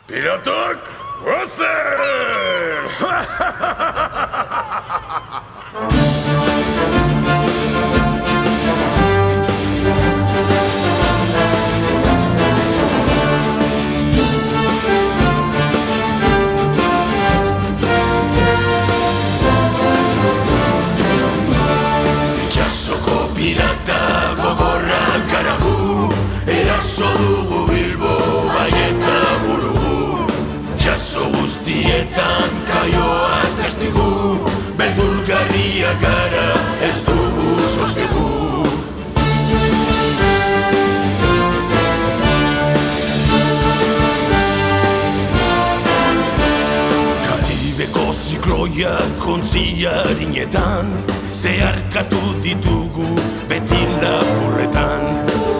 Piratak, goazen! Itxasoko pirata gogorrak garagu, eraso dugu Bilbo bai eta Burugu. Itxaso guztietan kaioak testigu, beldurgarriak gara ez dugu soskegu. Karibeko zikloiak ontziarinetan, zeharkatu ditugu beti lapurretan.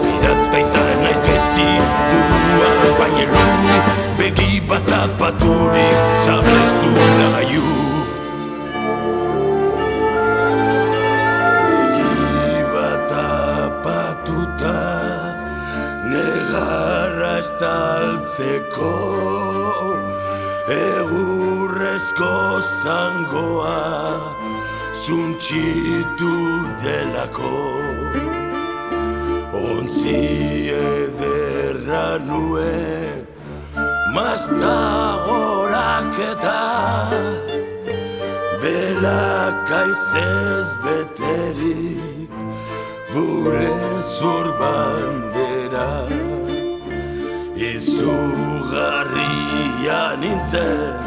Pirata izan naiz beti burua pañelu, begi bat apaturik sablezula gaiu. Begi bat apatuta negarra estaltzeko, egurrezko zangoa zuntxitu delako. Ontzi ederra nuen maztagorak eta belakaizez beterik gure zur bandera. Izugarria nintzen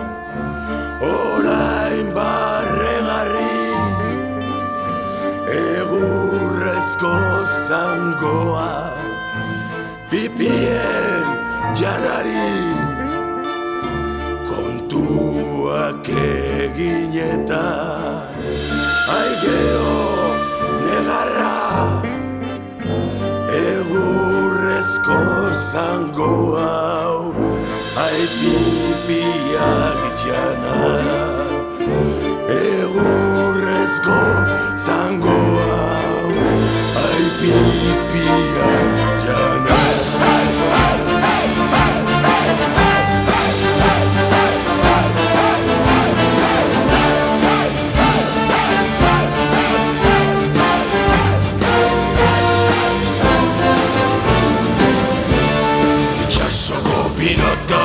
orain barregarri, egurrezko zangoa pipien janari. Kontuak egin eta aigeo negarra, egurrezko zangoa ai pipiak jana. Egurrezko zangoa ai pipiak jana. Itxasoko pirata